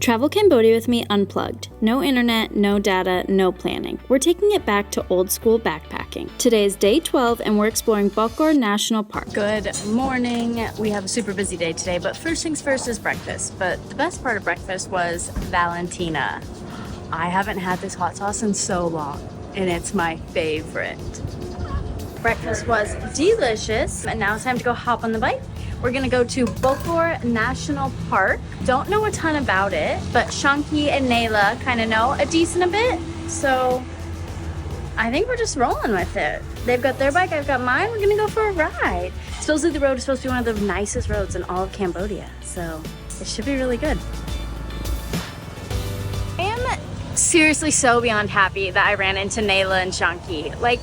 Travel Cambodia with me unplugged. No internet, no data, no planning. We're taking it back to old school backpacking. Today is day 12 and we're exploring Bokor National Park. Good morning. We have a super busy day today, but first things first is breakfast. But the best part of breakfast was Valentina. I haven't had this hot sauce in so long and it's my favorite. Breakfast was delicious and now it's time to go hop on the bike. We're gonna go to Bokor National Park. Don't know a ton about it, but Shanki and Nayla kind of know a decent bit. So I think we're just rolling with it. They've got their bike, I've got mine. We're gonna go for a ride. Supposedly the road is supposed to be one of the nicest roads in all of Cambodia. So it should be really good. I am seriously so beyond happy that I ran into Nayla and Shanki. Like,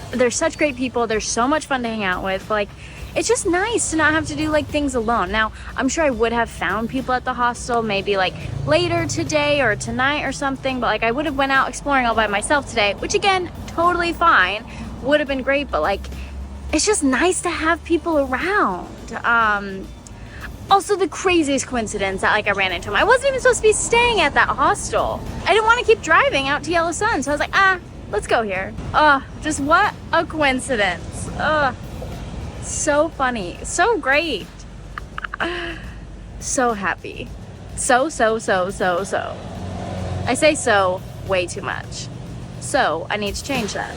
they're such great people. They're so much fun to hang out with. Like, it's just nice to not have to do like things alone. Now, I'm sure I would have found people at the hostel maybe like later today or tonight or something, but like I would have went out exploring all by myself today, which again, totally fine, would have been great, but like, it's just nice to have people around. Also the craziest coincidence that like I ran into him. I wasn't even supposed to be staying at that hostel. I didn't want to keep driving out to Yellow Sun, so I was like, let's go here. Just what a coincidence. So funny, so great, so happy, so. I say so way too much, so I need to change that.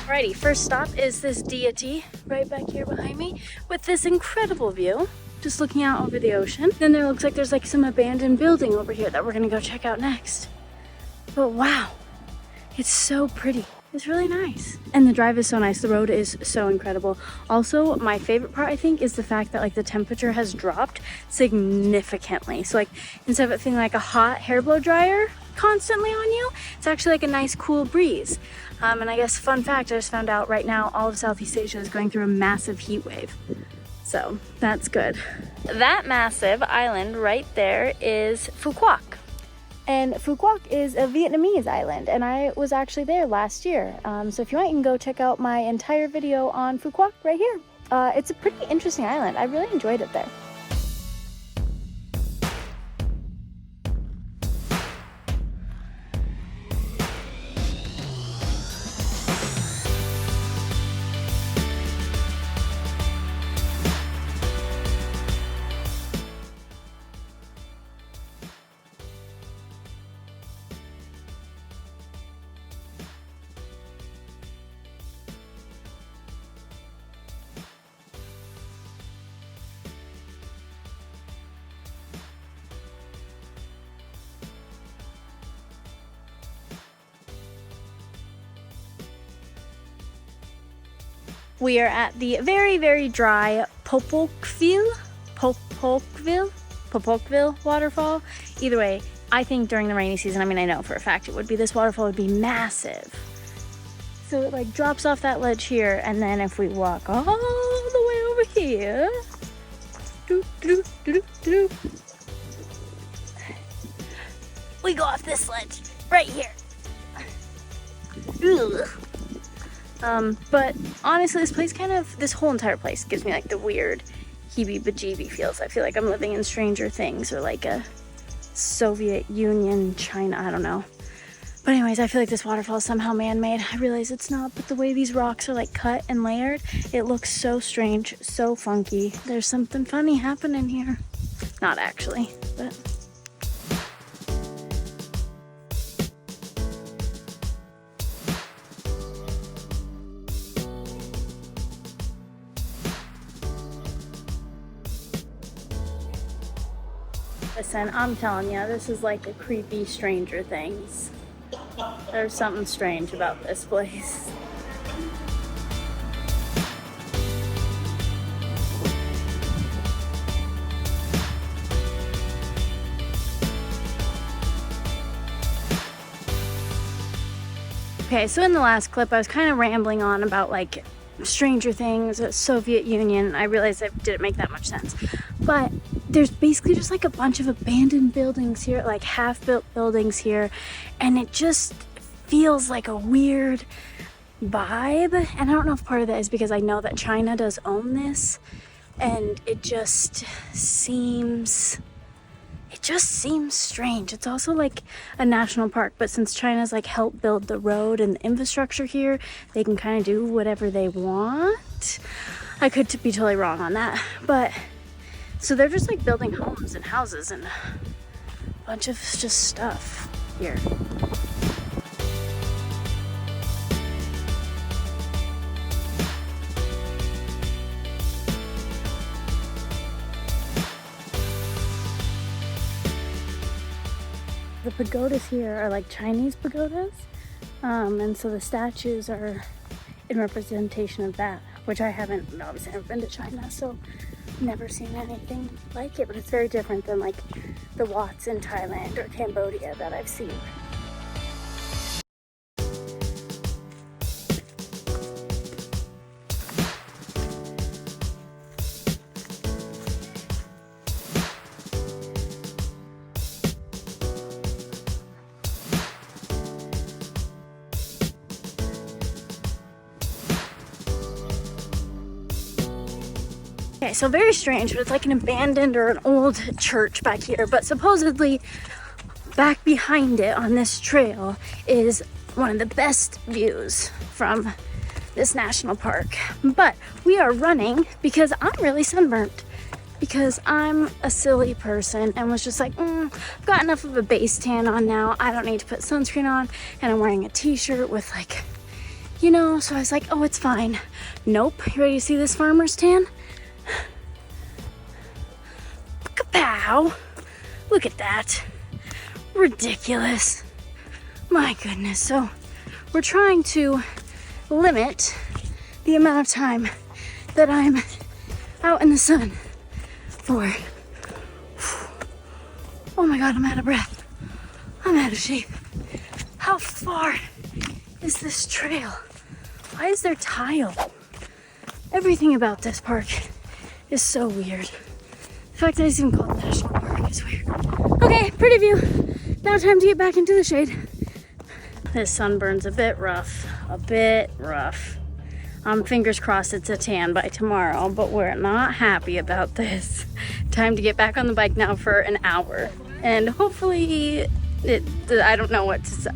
Alrighty, first stop is this deity right back here behind me with this incredible view. Just looking out over the ocean. Then there looks like there's like some abandoned building over here that we're gonna go check out next. But wow, it's so pretty. It's really nice. And the drive is so nice. The road is so incredible. Also, my favorite part, I think, is the fact that like the temperature has dropped significantly. So like instead of it feeling like a hot hair blow dryer constantly on you, it's actually like a nice cool breeze. And I guess fun fact, I just found out right now all of Southeast Asia is going through a massive heat wave. So that's good. That massive island right there is Phu Quoc. And Phu Quoc is a Vietnamese island, and I was actually there last year. So if you want, you can go check out my entire video on Phu Quoc right here. It's a pretty interesting island. I really enjoyed it there. We are at the very, very dry Popokville waterfall. Either way, I think during the rainy season, I mean, I know for a fact it would be, this waterfall would be massive. So it like drops off that ledge here, and then if we walk all the way over here, we go off this ledge right here. Ugh. But honestly, this whole entire place gives me like the weird heebie-jeebie feels. I feel like I'm living in Stranger Things or like a Soviet Union, China, I don't know. But anyways, I feel like this waterfall is somehow man-made. I realize it's not, but the way these rocks are like cut and layered, it looks so strange, so funky. There's something funny happening here. Not actually, but... Listen, I'm telling you, this is like a creepy Stranger Things. There's something strange about this place. Okay, so in the last clip, I was kind of rambling on about like Stranger Things, Soviet Union. I realized that didn't make that much sense. But there's basically just like a bunch of abandoned buildings here, like half-built buildings here, and it just feels like a weird vibe. And I don't know if part of that is because I know that China does own this, and it just seems strange. It's also like a national park, but since China's like helped build the road and the infrastructure here, they can kind of do whatever they want. I could be totally wrong on that, but so they're just like building homes and houses and a bunch of just stuff here. The pagodas here are like Chinese pagodas, and so the statues are in representation of that, which I haven't, obviously never been to China, so never seen anything like it, but it's very different than like the Wats in Thailand or Cambodia that I've seen. Okay, so very strange, but it's like an abandoned or an old church back here, but supposedly back behind it on this trail is one of the best views from this national park. But we are running because I'm really sunburnt, because I'm a silly person and was just like, I've got enough of a base tan on now, I don't need to put sunscreen on, and I'm wearing a t-shirt with like, you know, so I was like, oh, it's fine. Nope. You ready to see this farmer's tan? Kapow! Look at that. Ridiculous. My goodness. So we're trying to limit the amount of time that I'm out in the sun for. Oh my God, I'm out of breath. I'm out of shape. How far is this trail? Why is there tile? Everything about this park is so weird. The fact that it's even called National Park is weird. Okay, pretty view. Now time to get back into the shade. This sunburn's a bit rough. Fingers crossed it's a tan by tomorrow, but we're not happy about this. Time to get back on the bike now for an hour. And hopefully, I don't know what to say.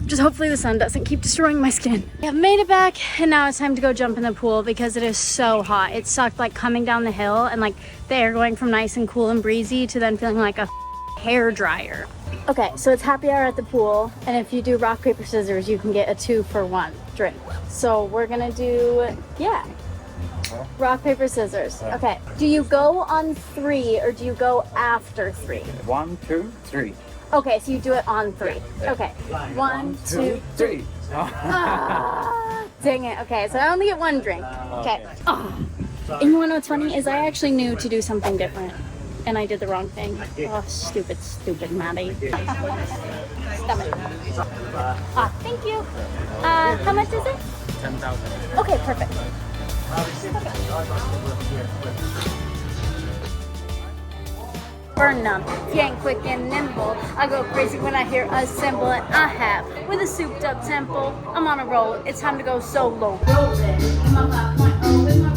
Just hopefully the sun doesn't keep destroying my skin. I've made it back, and now it's time to go jump in the pool because it is so hot. It sucked like coming down the hill and like the air going from nice and cool and breezy to then feeling like a hair dryer. Okay, so it's happy hour at the pool, and if you do rock, paper, scissors, you can get a 2-for-1 drink. So we're gonna do, rock, paper, scissors. Okay, do you go on 3 or do you go after 3? 1, 2, 3. Okay, so you do it on 3. Okay, 1, 2, 3. Dang it. Okay, so I only get 1 drink. Okay. And you wanna know what's funny is I actually knew to do something different, and I did the wrong thing. Oh, stupid Maddie. Stop it. Thank you. How much is it? 10,000. Okay, perfect. Burn them, yank quick and nimble. I go crazy when I hear a cymbal, and I have with a souped up tempo. I'm on a roll. It's time to go solo. Roll it. My 5.0 with my